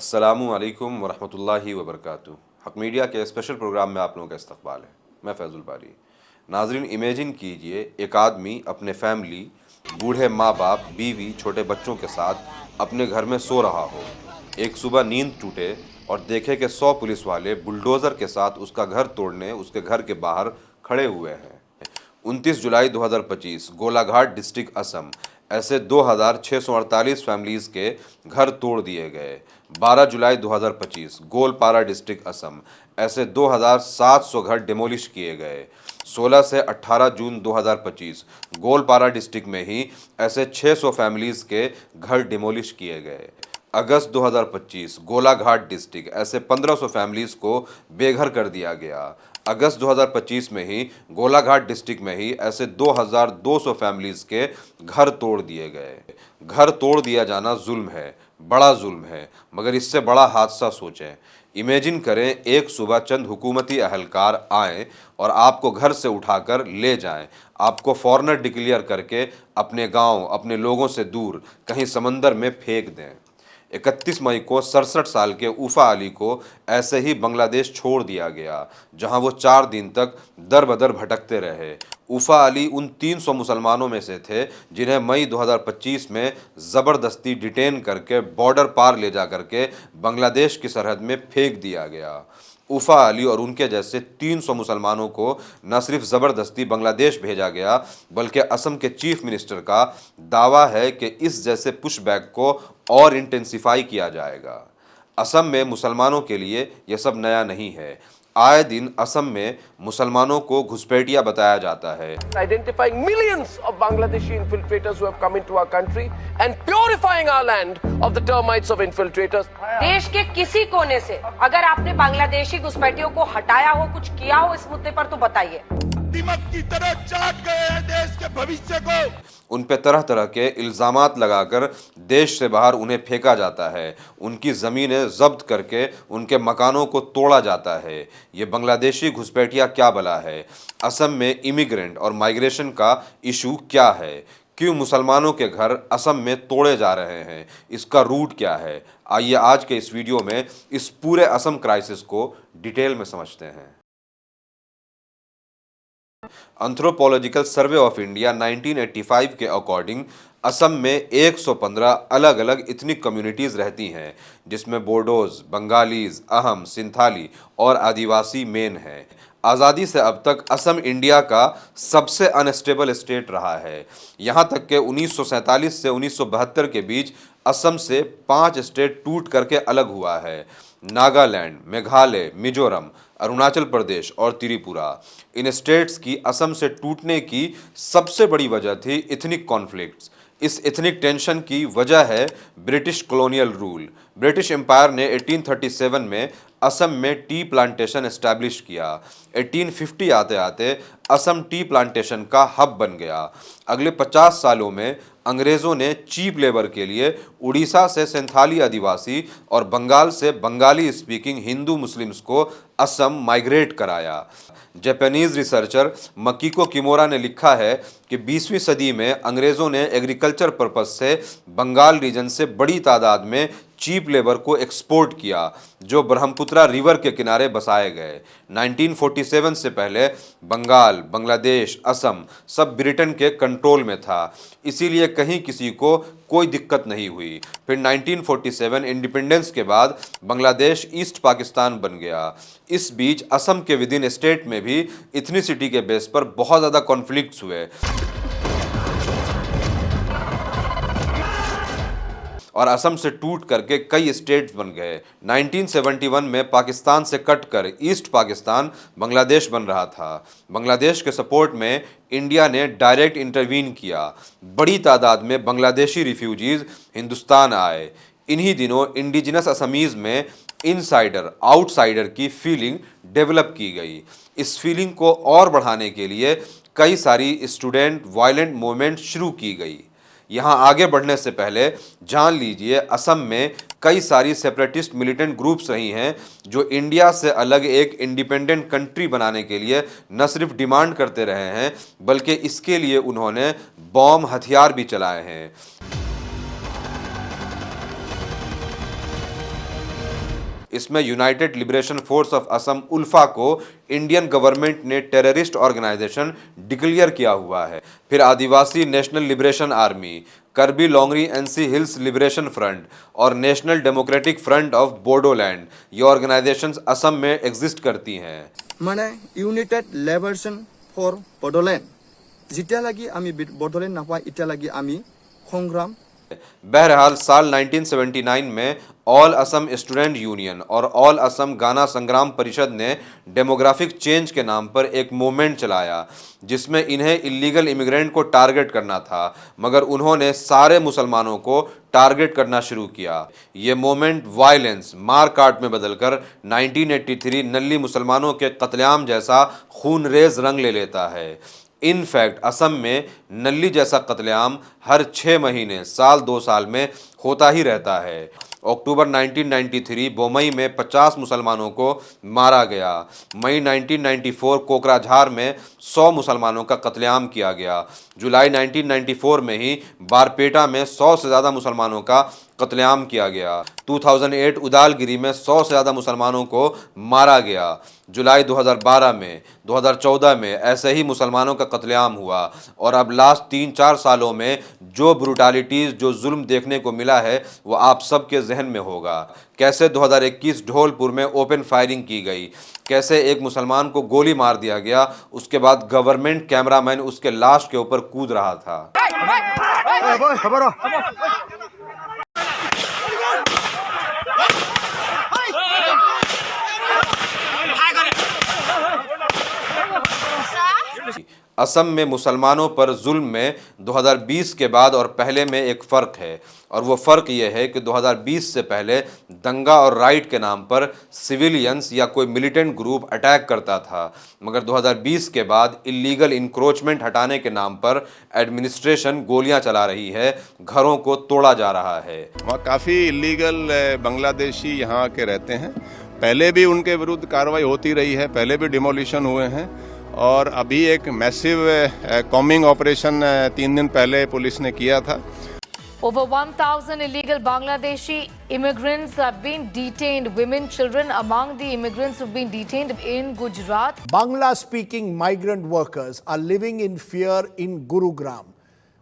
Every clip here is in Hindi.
अस्सलामु अलैकुम वरहमतुल्लाहि वबरकातुहू। हक मीडिया के स्पेशल प्रोग्राम में आप लोगों का इस्तकबाल है। मैं फैज़ुल बारी। नाजरीन, इमेजिन कीजिए एक आदमी अपने फैमिली, बूढ़े माँ बाप, बीवी, छोटे बच्चों के साथ अपने घर में सो रहा हो। एक सुबह नींद टूटे और देखे कि 100 पुलिस वाले बुलडोज़र के साथ उसका घर तोड़ने उसके घर के बाहर खड़े हुए हैं। 29 जुलाई 2025 गोलाघाट डिस्ट्रिक्ट असम। ऐसे 2648 फैमिलीज के घर तोड़ दिए गए। 12 जुलाई 2025 गोलपारा डिस्ट्रिक्ट असम। ऐसे 2700 घर डिमोलिश किए गए। 16 से 18 जून 2025 गोलपारा डिस्ट्रिक्ट में ही ऐसे 600 फैमिलीज के घर डिमोलिश किए गए। अगस्त 2025 गोलाघाट डिस्ट्रिक्ट, ऐसे 1500 फैमिलीज को बेघर कर दिया गया। अगस्त 2025 में ही गोलाघाट डिस्ट्रिक्ट में ही ऐसे 2200 फैमिलीज के घर तोड़ दिए गए। घर तोड़ दिया जाना जुल्म है, बड़ा जुल्म है, मगर इससे बड़ा हादसा सोचें। इमेजिन करें एक सुबह चंद हुकूमती अहलकार आएँ और आपको घर से उठाकर ले जाएं, आपको फॉरेनर डिक्लेयर करके अपने गांव, अपने लोगों से दूर कहीं समंदर में फेंक दें। 31 मई को 67 साल के उफ़ा अली को ऐसे ही बांग्लादेश छोड़ दिया गया, जहां वो 4 दिन तक दर बदर भटकते रहे। उफ़ा अली उन 300 मुसलमानों में से थे जिन्हें मई 2025 में ज़बरदस्ती डिटेन करके बॉर्डर पार ले जा करके बांग्लादेश की सरहद में फेंक दिया गया। उफ़ा अली और उनके जैसे 300 मुसलमानों को न सिर्फ ज़बरदस्ती बांग्लादेश भेजा गया, बल्कि असम के चीफ मिनिस्टर का दावा है कि इस जैसे पुशबैक को और इंटेंसिफाई किया जाएगा। असम में मुसलमानों के लिए यह सब नया नहीं है। आए दिन असम में मुसलमानों को घुसपैठिया बताया जाता है। Identifying millions of Bangladeshi infiltrators who have come into our country and purifying our land of the termites of infiltrators. देश के किसी कोने से अगर आपने बांग्लादेशी घुसपैठियों को हटाया हो, कुछ किया हो इस मुद्दे पर, तो बताइए। दीमक की तरह चाट गए हैं देश के भविष्य को। उन पे तरह तरह के इल्ज़ामात लगाकर देश से बाहर उन्हें फेंका जाता है, उनकी ज़मीनें जब्त करके उनके मकानों को तोड़ा जाता है। ये बांग्लादेशी घुसपैठिया क्या बला है? असम में इमिग्रेंट और माइग्रेशन का इशू क्या है? क्यों मुसलमानों के घर असम में तोड़े जा रहे हैं? इसका रूट क्या है? आइए आज के इस वीडियो में इस पूरे असम क्राइसिस को डिटेल में समझते हैं। एंथ्रोपोलॉजिकल सर्वे ऑफ इंडिया 1985 के अकॉर्डिंग असम में 115 अलग अलग इथनिक कम्युनिटीज़ रहती हैं, जिसमें बोडोज, बंगालीज, अहम, सिंथाली और आदिवासी मेन हैं। आज़ादी से अब तक असम इंडिया का सबसे अनस्टेबल स्टेट रहा है। यहाँ तक कि 1947 से 1972 के बीच असम से 5 स्टेट टूट करके अलग हुआ है: नागालैंड, मेघालय, मिजोरम, अरुणाचल प्रदेश और त्रिपुरा। इन स्टेट्स की असम से टूटने की सबसे बड़ी वजह थी इथनिक कॉन्फ्लिक्ट्स। इस इथनिक टेंशन की वजह है British colonial rule. British empire ने 1837 में असम में टी प्लांटेशन एस्टैब्लिश किया। 1850 आते आते असम टी प्लांटेशन का हब बन गया। अगले 50 सालों में अंग्रेज़ों ने चीप लेबर के लिए उड़ीसा से सेंथाली आदिवासी और बंगाल से बंगाली स्पीकिंग हिंदू मुस्लिम्स को असम माइग्रेट कराया। जापानीज़ रिसर्चर मकीको किमोरा ने लिखा है कि 20वीं सदी में अंग्रेज़ों ने एग्रीकल्चर पर्पस से बंगाल रीजन से बड़ी तादाद में चीप लेबर को एक्सपोर्ट किया, जो ब्रह्मपुत्रा रिवर के किनारे बसाए गए। 1947 से पहले बंगाल, बांग्लादेश, असम सब ब्रिटेन के कंट्रोल में था, इसीलिए कहीं किसी को कोई दिक्कत नहीं हुई। फिर 1947 इंडिपेंडेंस के बाद बांग्लादेश ईस्ट पाकिस्तान बन गया। इस बीच असम के विद इन स्टेट में भी इथनिसिटी के बेस पर बहुत ज़्यादा कॉन्फ्लिक्ट्स हुए और असम से टूट करके कई स्टेट्स बन गए। 1971 में पाकिस्तान से कटकर ईस्ट पाकिस्तान बांग्लादेश बन रहा था। बांग्लादेश के सपोर्ट में इंडिया ने डायरेक्ट इंटरवीन किया। बड़ी तादाद में बांग्लादेशी रिफ्यूजीज हिंदुस्तान आए। इन्हीं दिनों इंडिजिनस असमीज़ में इनसाइडर आउटसाइडर की फीलिंग डेवलप की गई। इस फीलिंग को और बढ़ाने के लिए कई सारी स्टूडेंट वायलेंट मूवमेंट शुरू की गई। यहाँ आगे बढ़ने से पहले जान लीजिए, असम में कई सारी सेपरेटिस्ट मिलिटेंट ग्रुप्स रही हैं जो इंडिया से अलग एक इंडिपेंडेंट कंट्री बनाने के लिए न सिर्फ डिमांड करते रहे हैं, बल्कि इसके लिए उन्होंने बॉम्ब हथियार भी चलाए हैं। इसमें united liberation force of Assam ULFA को इंडियन गवर्नमेंट ने टेररिस्ट ऑर्गेनाइजेशन डिक्लेयर किया हुआ है। फिर Adivasi national liberation army, Karbi Longri NC hills liberation front और national democratic front of Bodoland, ये ऑर्गेनाइजेशंस असम में एग्जिस्ट करती हैं। माने यूनाइटेड लिबरेशन फॉर बोडोलैंड जितना लगी आमी बोडोलैंड नापा इतना लगी आमी संग्राम। बहरहाल साल 1979 में ऑल असम स्टूडेंट यूनियन और ऑल असम गाना संग्राम परिषद ने डेमोग्राफिक चेंज के नाम पर एक मूवमेंट चलाया जिसमें इन्हें इलीगल इमिग्रेंट को टारगेट करना था, मगर उन्होंने सारे मुसलमानों को टारगेट करना शुरू किया। ये मूवमेंट वायलेंस, मार काट में बदलकर 1983 नल्ली मुसलमानों के कत्लेआम जैसा खूनरेज रंग ले लेता है। इनफैक्ट असम में नल्ली जैसा कत्लेआम हर 6 महीने, साल 2 साल में होता ही रहता है। अक्टूबर 1993 बोमई में 50 मुसलमानों को मारा गया। मई 1994 कोकराझार में 100 मुसलमानों का कत्लेआम किया गया। जुलाई 1994 में ही बारपेटा में 100 से ज़्यादा मुसलमानों का कत्लेआम किया गया। 2008 उदालगिरी में 100 से ज़्यादा मुसलमानों को मारा गया। जुलाई 2012 में, 2014 में ऐसे ही मुसलमानों का कत्लेआम हुआ। और अब लास्ट 3-4 सालों में जो ब्रूटालिटीज़, जो जुल्म देखने को मिला है वो आप सबके जहन में होगा। कैसे 2021 ढोलपुर में ओपन फायरिंग की गई, कैसे एक मुसलमान को गोली मार दिया गया, उसके बाद गवर्नमेंट कैमरामैन उसके लाश के ऊपर कूद रहा था। असम में मुसलमानों पर जुल्म में 2020 के बाद और पहले में एक फ़र्क है, और वो फ़र्क ये है कि 2020 से पहले दंगा और राइट के नाम पर सिविलियंस या कोई मिलिटेंट ग्रुप अटैक करता था, मगर 2020 के बाद इलीगल इंक्रोचमेंट हटाने के नाम पर एडमिनिस्ट्रेशन गोलियां चला रही है, घरों को तोड़ा जा रहा है। वहाँ काफ़ी इलीगल बांग्लादेशी यहाँ के रहते हैं। पहले भी उनके विरुद्ध कार्रवाई होती रही है, पहले भी डिमोलिशन हुए हैं, और अभी एक मैसिव कॉम्बिंग ऑपरेशन 3 दिन पहले पुलिस ने किया था। Over 1,000 illegal Bangladeshi immigrants have been detained. Women, children among the immigrants who've been detained in Gujarat. Bangla-speaking migrant workers are living in fear in Gurugram.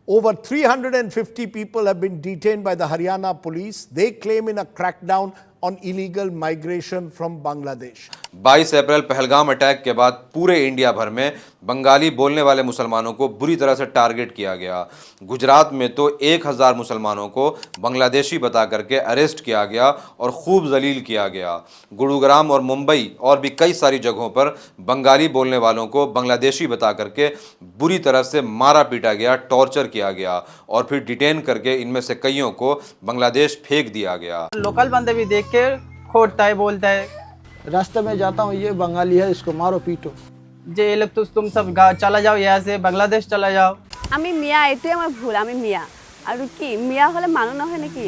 Over 350 people have been detained by the Haryana police. They claim in a crackdown on illegal migration from Bangladesh. 22 April Pahalgam attack के बाद पूरे इंडिया भर में बंगाली बोलने वाले मुसलमानों को बुरी तरह से टारगेट किया गया। गुजरात में तो 1000 मुसलमानों को बांग्लादेशी बता करके अरेस्ट किया गया और खूब जलील किया गया। गुरुग्राम और मुंबई और भी कई सारी जगहों पर बंगाली बोलने वालों को बांग्लादेशी बता करके बुरी तरह से मारा पीटा गया, टॉर्चर किया गया और फिर डिटेन करके इनमें से कईयों को बांग्लादेश फेंक दिया गया। लोकल बंदे भी देख के खोटता है, बोलता है, रास्ते में जाता हूँ ये बंगाली है, इसको मारो पीटो। जे ये लोग तो तुम सब चला जाओ, यहाँ से बांग्लादेश चला जाओ। আমি মিয়া, এটাই আমার ভুল, আমি মিয়া। আর কি মিয়া হলে মানুষ না হয় নাকি?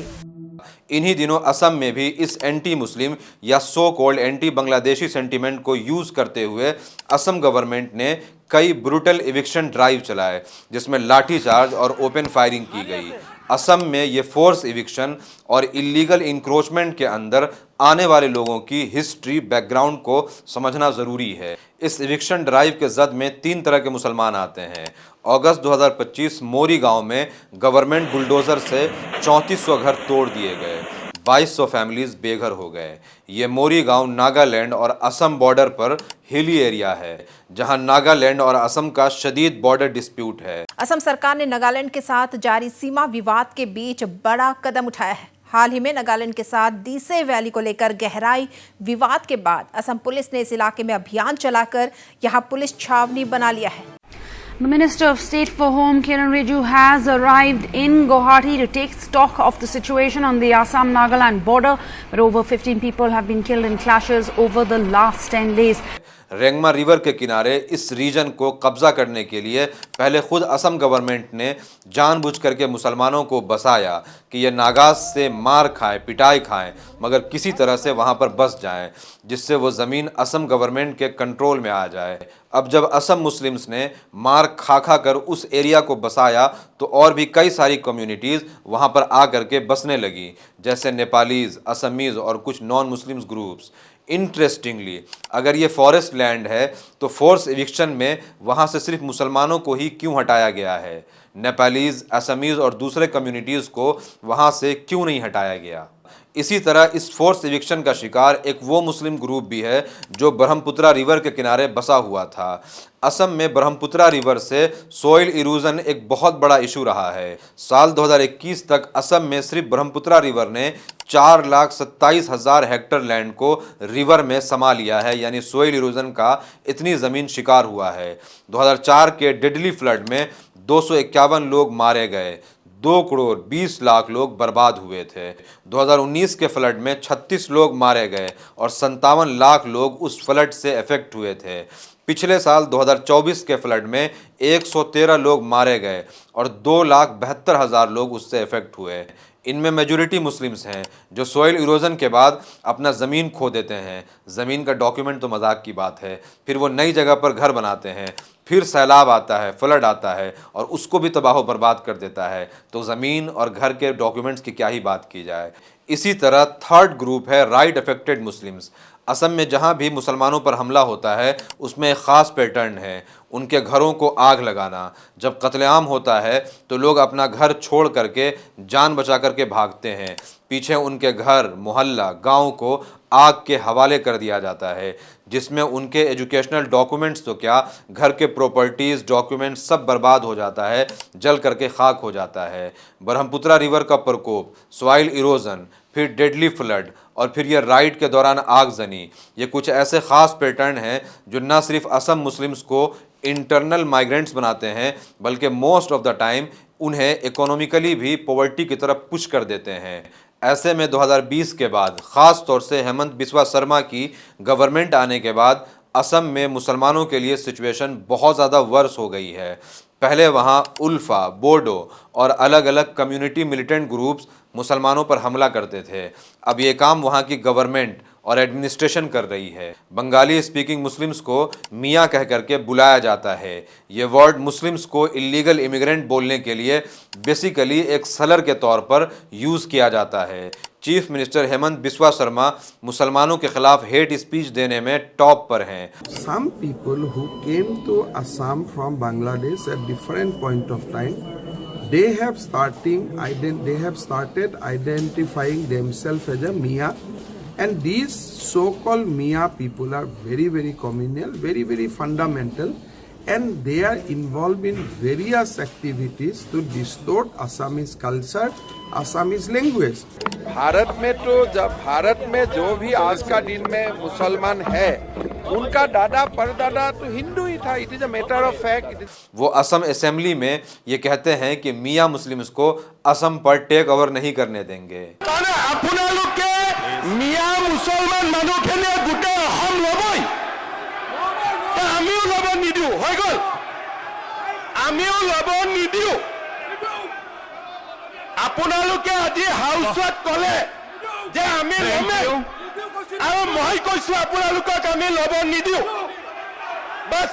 इन्हीं दिनों असम में भी इस एंटी मुस्लिम या so called anti Bangladeshi sentiment को यूज करते हुए असम गवर्नमेंट ने कई ब्रूटल इविक्शन ड्राइव चलाए जिसमें लाठीचार्ज और ओपन फायरिंग की गई। असम में ये फोर्स इविक्शन और इलीगल इंक्रोचमेंट के अंदर आने वाले लोगों की हिस्ट्री, बैकग्राउंड को समझना ज़रूरी है। इस इविक्शन ड्राइव के जद में 3 तरह के मुसलमान आते हैं। अगस्त 2025 मोरी गांव में गवर्नमेंट बुलडोज़र से 3400 घर तोड़ दिए गए, 2200 फैमिलीज बेघर हो गए। ये मोरी गांव नागालैंड और असम बॉर्डर पर हिली एरिया है जहां नागालैंड और असम का शदीद बॉर्डर डिस्प्यूट है। असम सरकार ने नागालैंड के साथ जारी सीमा विवाद के बीच बड़ा कदम उठाया है। हाल ही में नागालैंड के साथ दीसे वैली को लेकर गहराई विवाद के बाद असम पुलिस ने इस इलाके में अभियान चलाकर यहां पुलिस छावनी बना लिया है। The Minister of State for Home, Kiran Rijiju, has arrived in Guwahati to take stock of the situation on the Assam-Nagaland border, where over 15 people have been killed in clashes over the last 10 days. Rengma river के किनारे इस रीजन को कब्जा करने के लिए पहले खुद असम गवर्नमेंट ने जानबूझ करके मुसलमानों को बसाया कि ये नागाज से मार खाएं, पिटाई खाएं, मगर किसी तरह से वहाँ पर बस जाएं, जिससे वो ज़मीन असम गवर्नमेंट के कंट्रोल में आ जाए। अब जब असम मुस्लिम्स ने मार खा खा कर उस एरिया को बसाया तो और भी कई सारी कम्युनिटीज़ वहाँ पर आ करके बसने लगी, जैसे नेपालीज़, असमीज़ और कुछ नॉन मुस्लिम्स ग्रुप्स। इंटरेस्टिंगली, अगर ये फॉरेस्ट लैंड है तो फोर्स एविक्शन में वहाँ से सिर्फ मुसलमानों को ही क्यों हटाया गया है? नेपालीज़, असमीज़ और दूसरे कम्युनिटीज़ को वहाँ से क्यों नहीं हटाया गया? इसी तरह इस फोर्स एविक्शन का शिकार एक वो मुस्लिम ग्रुप भी है जो ब्रह्मपुत्रा रिवर के किनारे बसा हुआ था। असम में ब्रह्मपुत्रा रिवर से सोइल इरोजन एक बहुत बड़ा इशू रहा है। साल 2021 तक असम में सिर्फ ब्रह्मपुत्रा रिवर ने 4,27,000 हेक्टेयर लैंड को रिवर में समा लिया है, यानी सोइल इरोजन का इतनी ज़मीन शिकार हुआ है। 2004 के डेडली फ्लड में 251 लोग मारे गए, 2 करोड़ 20 लाख लोग बर्बाद हुए थे। 2019 के फ्लड में 36 लोग मारे गए और 57 लाख लोग उस फ्लड से अफेक्ट हुए थे। पिछले साल 2024 के फ्लड में 113 लोग मारे गए और 2,72,000 लोग उससे अफेक्ट हुए। इनमें मेजॉरिटी मुस्लिम्स हैं जो सोइल इरोजन के बाद अपना ज़मीन खो देते हैं। ज़मीन का डॉक्यूमेंट तो मजाक की बात है, फिर वो नई जगह पर घर बनाते हैं, फिर सैलाब आता है, फ्लड आता है और उसको भी तबाह बर्बाद कर देता है, तो ज़मीन और घर के डॉक्यूमेंट्स की क्या ही बात की जाए। इसी तरह थर्ड ग्रुप है राइट अफेक्टेड मुस्लिम्स। असम में जहाँ भी मुसलमानों पर हमला होता है उसमें एक ख़ास पैटर्न है, उनके घरों को आग लगाना। जब कत्लेआम होता है तो लोग अपना घर छोड़ करके जान बचा करके भागते हैं, पीछे उनके घर, मोहल्ला, गांव को आग के हवाले कर दिया जाता है, जिसमें उनके एजुकेशनल डॉक्यूमेंट्स तो क्या, घर के प्रॉपर्टीज़, डॉक्यूमेंट्स सब बर्बाद हो जाता है, जल करके खाक हो जाता है। ब्रह्मपुत्रा रिवर का प्रकोप, सॉइल इरोजन, फिर डेडली फ्लड और फिर ये राइड के दौरान आगजनी, ये कुछ ऐसे ख़ास पैटर्न हैं जो न सिर्फ असम मुस्लिम्स को इंटरनल माइग्रेंट्स बनाते हैं बल्कि मोस्ट ऑफ द टाइम उन्हें इकोनॉमिकली भी पॉवर्टी की तरफ पुश कर देते हैं। ऐसे में 2020 के बाद ख़ास तौर से हेमंत बिस्वा शर्मा की गवर्नमेंट आने के बाद असम में मुसलमानों के लिए सिचुएशन बहुत ज़्यादा वर्स हो गई है। पहले वहाँ उल्फा, बोडो और अलग अलग कम्युनिटी मिलिटेंट ग्रुप्स मुसलमानों पर हमला करते थे। अब ये काम वहाँ की गवर्नमेंट और एडमिनिस्ट्रेशन कर रही है। बंगाली स्पीकिंग मुस्लिम्स को मियाँ कह करके बुलाया जाता है। ये वर्ड मुस्लिम्स को इलीगल इमिग्रेंट बोलने के लिए बेसिकली एक सलर के तौर पर यूज़ किया जाता है। चीफ मिनिस्टर हेमंत बिस्वा शर्मा मुसलमानों के खिलाफ हेट स्पीच देने में टॉप पर हैं। Some people who came to Assam from Bangladesh at different point of time, they have started identifying themselves as a Mia, and these so-called Mia people are very, very communal, very, very fundamental, and they are involved in various activities to distort Assamese culture, Assamese language. Bharat में जो भी आज का दिन में मुसलमान है उनका दादा परदादा तो हिंदू ही था। It is a matter of fact. वो असम असेंबली में ये कहते हैं कि मियाँ मुस्लिम्स को असम पर टेक ओवर नहीं करने देंगे। मियाँ मुसलमान मानुखिनिये गोटे असम लबई, आमिও लब निदिও হৈ গল, आमिও लब निदिও। আপোনালোকে আজি হাউছত কলে যে আমি লমে আৰু মই কৈছো আপোনালোকক আমি লব নিদিও बस।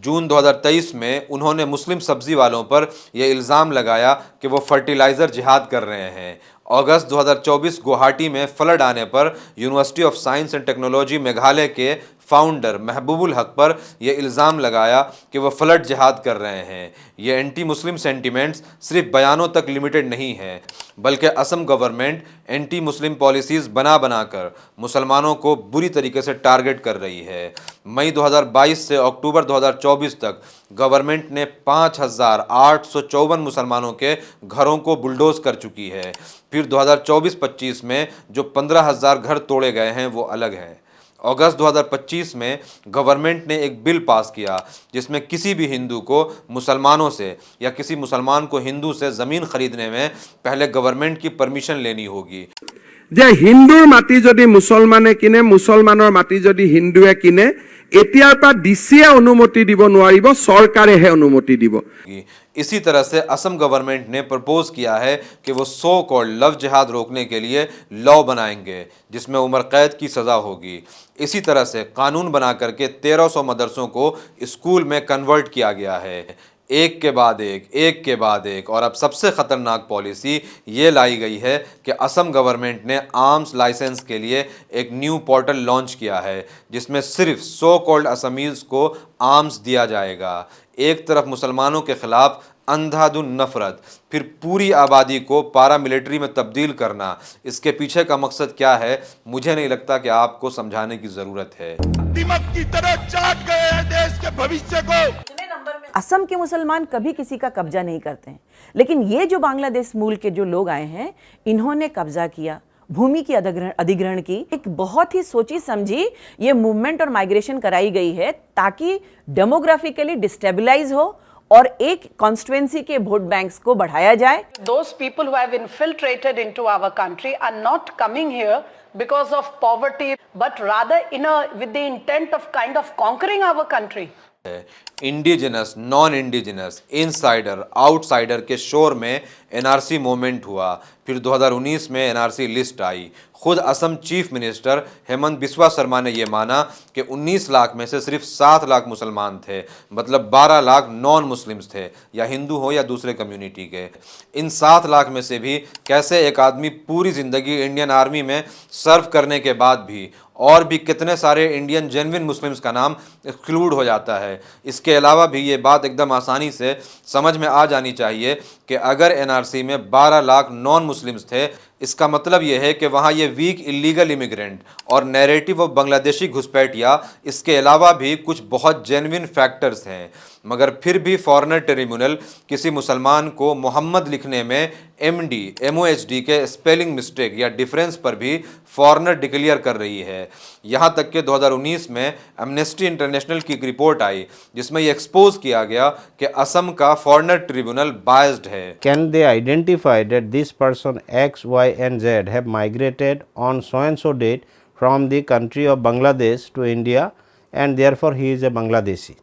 जून 2023 में उन्होंने मुस्लिम सब्जी वालों पर यह इल्ज़ाम लगाया कि वो फर्टिलाइज़र जिहाद कर रहे हैं। अगस्त 2024 गुवाहाटी में फ्लड आने पर university of science and technology Meghalaya के फाउंडर महबूबुल हक पर यह इल्ज़ाम लगाया कि वह फ्लड जिहाद कर रहे हैं। ये एंटी मुस्लिम सेंटिमेंट्स सिर्फ बयानों तक लिमिटेड नहीं हैं, बल्कि Assam government anti Muslim policies बना कर मुसलमानों को बुरी तरीके से टारगेट कर रही है। मई 2022 से अक्टूबर 2024 तक गवर्नमेंट ने 5,854 मुसलमानों के घरों को बुलडोज कर चुकी है। फिर 2024-25 में जो 15,000 घर तोड़े गए हैं वो अलग हैं। अगस्त 2025 में गवर्नमेंट ने एक बिल पास किया जिसमें किसी भी हिंदू को मुसलमानों से या किसी मुसलमान को हिंदू से ज़मीन खरीदने में पहले गवर्नमेंट की परमिशन लेनी होगी। যে হিন্দুৰ মাটি যদি মুছলমানে কিনে, মুছলমানৰ মাটি যদি হিন্দুৱে কিনে, এতিয়াৰ পৰা ডিচিয়ে অনুমতি দিব নোৱাৰিব, চৰকাৰেহে অনুমতি দিব। इसी तरह से असम गवर्नमेंट ने प्रपोज किया है कि वो सो कॉल्ड लव जिहाद रोकने के लिए लॉ बनाएंगे जिसमें उम्र कैद की सज़ा होगी। इसी तरह से कानून बना करके 1300 मदरसों को स्कूल में कन्वर्ट किया गया है, एक के बाद एक, और अब सबसे ख़तरनाक पॉलिसी ये लाई गई है कि असम गवर्नमेंट ने आर्म्स लाइसेंस के लिए एक न्यू पोर्टल लॉन्च किया है जिसमें सिर्फ सो कॉल्ड असमीज़ को आर्म्स दिया जाएगा। एक तरफ मुसलमानों के ख़िलाफ़ अंधाधुन नफरत, फिर पूरी आबादी को पारामिलिट्री में तब्दील करना, इसके पीछे का मकसद क्या है मुझे नहीं लगता कि आपको समझाने की ज़रूरत है। दिमाग की तरह चाट गए हैं देश के भविष्य को। असम के मुसलमान कभी किसी का कब्जा नहीं करते हैं, लेकिन ये जो बांग्लादेश मूल के जो लोग आए हैं, इन्होंने कब्जा किया, भूमि की अधिग्रहण की। एक बहुत ही सोची समझी ये मूवमेंट और माइग्रेशन कराई गई है ताकि डेमोग्राफिकली डिस्टेबलाइज हो और एक कॉन्स्टिट्यूएंसी के वोट बैंक्स को बढ़ाया जाए। Those people who have infiltrated into our country are not coming here because of poverty, but rather with the intent of kind of conquering our country. Indigenous, non indigenous, insider, outsider के शोर में एनआरसी मूवमेंट हुआ, फिर 2019 में एनआरसी लिस्ट आई। खुद असम चीफ मिनिस्टर हेमंत बिस्वा शर्मा ने यह माना कि 19 लाख में से सिर्फ 7 लाख मुसलमान थे, मतलब 12 लाख नॉन मुस्लिम्स थे, या हिंदू हो या दूसरे कम्युनिटी के। इन 7 लाख में से भी कैसे एक आदमी पूरी ज़िंदगी इंडियन आर्मी में सर्व करने के बाद भी और भी कितने सारे इंडियन जेन्युइन मुस्लिम्स का नाम एक्सक्लूड हो जाता है। इसके अलावा भी ये बात एकदम आसानी से समझ में आ जानी चाहिए कि अगर एनआरसी में 12 लाख नॉन मुस्लिम्स थे, इसका मतलब ये है कि वहाँ ये वीक इलीगल इमिग्रेंट और नैरेटिव ऑफ बांग्लादेशी घुसपैठिया, इसके अलावा भी कुछ बहुत जेन्युइन फैक्टर्स हैं। मगर फिर भी फॉरेनर ट्रिब्यूनल किसी मुसलमान को मोहम्मद लिखने में MD, MOHD के स्पेलिंग मिस्टेक या डिफरेंस पर भी फॉरेनर डिक्लेयर कर रही है। यहाँ तक कि 2019 में एमनेस्टी इंटरनेशनल की एक रिपोर्ट आई जिसमें ये एक्सपोज किया गया कि असम का फॉरेनर ट्रिब्यूनल बायस्ड है। Can they identify that this person X, Y and Z have migrated on so and so date from the country of Bangladesh to India and therefore he is a Bangladeshi?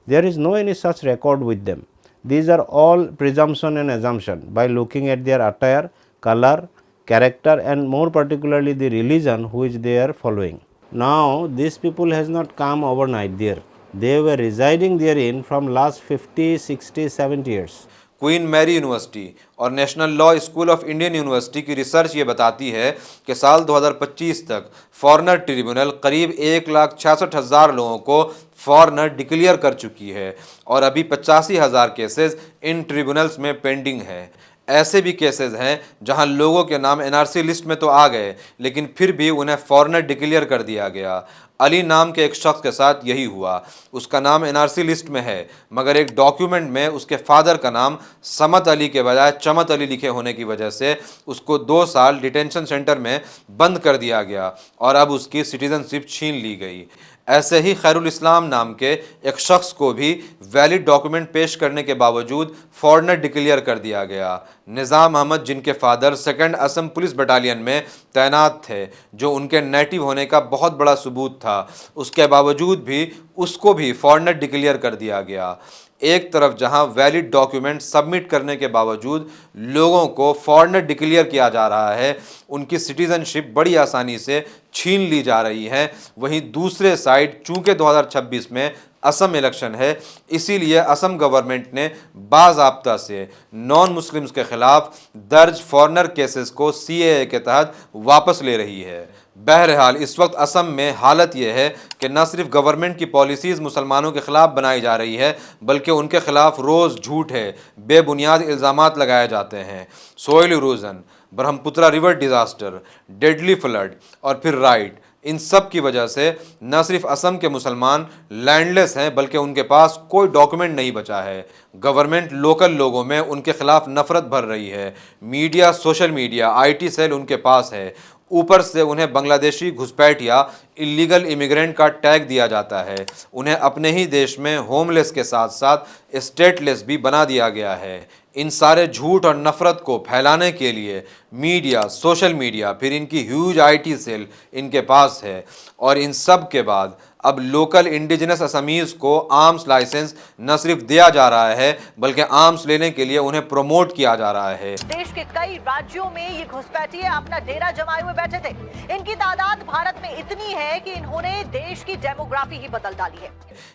There is no any such record with them. These are all presumption and assumption by looking at their attire, color, character and more particularly the religion which they are following. Now these people has not come overnight there. They were residing therein from last 50, 60, 70 years. Queen Mary university और national law school of Indian university की रिसर्च ये बताती है कि साल 2025 तक फॉरेनर ट्रिब्यूनल करीब 1,66,000 लोगों को फॉरेनर डिक्लेयर कर चुकी है और अभी 85,000 केसेस इन ट्रिब्यूनल्स में पेंडिंग है। ऐसे भी केसेस हैं जहां लोगों के नाम एनआरसी लिस्ट में तो आ गए लेकिन फिर भी उन्हें फॉरेनर डिक्लेयर कर दिया गया। अली नाम के एक शख्स के साथ यही हुआ। उसका नाम एनआरसी लिस्ट में है मगर एक डॉक्यूमेंट में उसके फादर का नाम समत अली के बजाय चमत अली लिखे होने की वजह से उसको 2 साल डिटेंशन सेंटर में बंद कर दिया गया और अब उसकी सिटीजनशिप छीन ली गई। ऐसे ही खैरुल इस्लाम नाम के एक शख्स को भी वैलिड डॉक्यूमेंट पेश करने के बावजूद फॉरेनर डिक्लेयर कर दिया गया। निज़ाम अहमद जिनके father 2nd Assam police battalion में तैनात थे, जो उनके नेटिव होने का बहुत बड़ा सबूत था, उसके बावजूद भी उसको भी फॉरेनर डिक्लेयर कर दिया गया। एक तरफ जहां वैलिड डॉक्यूमेंट सबमिट करने के बावजूद लोगों को फॉरेनर डिक्लेयर किया जा रहा है, उनकी सिटीजनशिप बड़ी आसानी से छीन ली जा रही है, वहीं दूसरे साइड चूंकि 2026 में असम इलेक्शन है, इसीलिए असम गवर्नमेंट ने बाज़ाब्ता से नॉन मुस्लिम्स के खिलाफ दर्ज फॉरेनर केसेस को CAA के तहत वापस ले रही है। बहरहाल इस वक्त असम में हालत यह है कि न सिर्फ गवर्नमेंट की पॉलिसीज़ मुसलमानों के ख़िलाफ़ बनाई जा रही है बल्कि उनके ख़िलाफ़ रोज़ झूठे बेबुनियाद इल्ज़ामात लगाए जाते हैं। Soil erosion, Brahmaputra river disaster, deadly flood और फिर राइट, इन सब की वजह से न सिर्फ असम के मुसलमान लैंडलेस हैं बल्कि उनके पास कोई डॉक्यूमेंट नहीं बचा है। गवर्नमेंट लोकल लोगों में उनके खिलाफ नफरत भर रही है। Media, social media, IT cell उनके पास है। ऊपर से उन्हें बांग्लादेशी घुसपैठिया इलीगल इमिग्रेंट का टैग दिया जाता है। उन्हें अपने ही देश में होमलेस के साथ साथ स्टेटलेस भी बना दिया गया है। इन सारे झूठ और नफरत को फैलाने के लिए मीडिया, सोशल मीडिया, फिर इनकी ह्यूज आईटी सेल इनके पास है। और इन सब के बाद अब लोकल इंडिजिनस असमीज को आर्म्स लाइसेंस न सिर्फ दिया जा रहा है बल्कि आर्म्स लेने के लिए उन्हें प्रमोट किया जा रहा है। देश के कई राज्यों में ये घुसपैठिए अपना डेरा जमाए हुए बैठे थे। इनकी तादाद भारत में इतनी है कि इन्होंने देश की डेमोग्राफी ही बदल डाली है।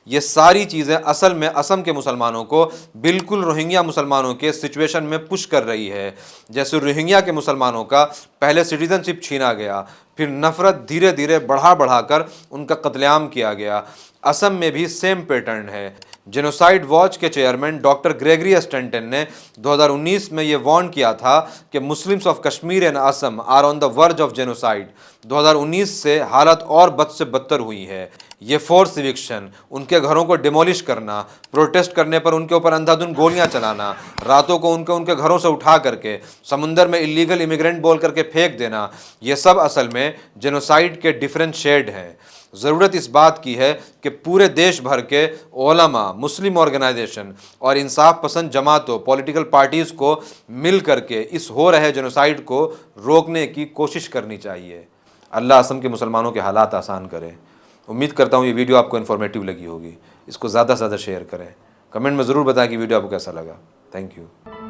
ये सारी चीजें असल में असम के मुसलमानों को बिल्कुल रोहिंग्या मुसलमानों के सिचुएशन में पुश कर रही है। जैसे रोहिंग्या के मुसलमानों का पहले सिटीजनशिप छीना गया, फिर नफरत धीरे धीरे बढ़ाकर उनका कत्लेआम किया गया। असम में भी सेम पैटर्न है। जेनोसाइड वॉच के चेयरमैन डॉक्टर ग्रेगरी स्टैंटन ने 2019 में ये वार्न किया था कि Muslims of Kashmir and Assam are on the verge of genocide. 2019 से हालत और बद से बदतर हुई है। ये फोर्स इविक्शन, उनके घरों को डिमोलिश करना, प्रोटेस्ट करने पर उनके ऊपर अंधाधुंध गोलियां चलाना, रातों को उनके घरों से उठा करके समुंदर में इलीगल इमिग्रेंट बोल करके फेंक देना, ये सब असल में जेनोसाइड के डिफरेंट शेड हैं। ज़रूरत इस बात की है कि पूरे देश भर के उलमा, मुस्लिम ऑर्गेनाइजेशन और इंसाफ पसंद जमातों, पॉलिटिकल पार्टीज़ को मिल करके इस हो रहे जेनोसाइड को रोकने की कोशिश करनी चाहिए। अल्लाह असम के मुसलमानों के हालात आसान करे। उम्मीद करता हूँ ये वीडियो आपको इन्फॉर्मेटिव लगी होगी। इसको ज़्यादा से ज़्यादा शेयर करें। कमेंट में ज़रूर बताएं कि वीडियो आपको कैसा लगा। Thank you.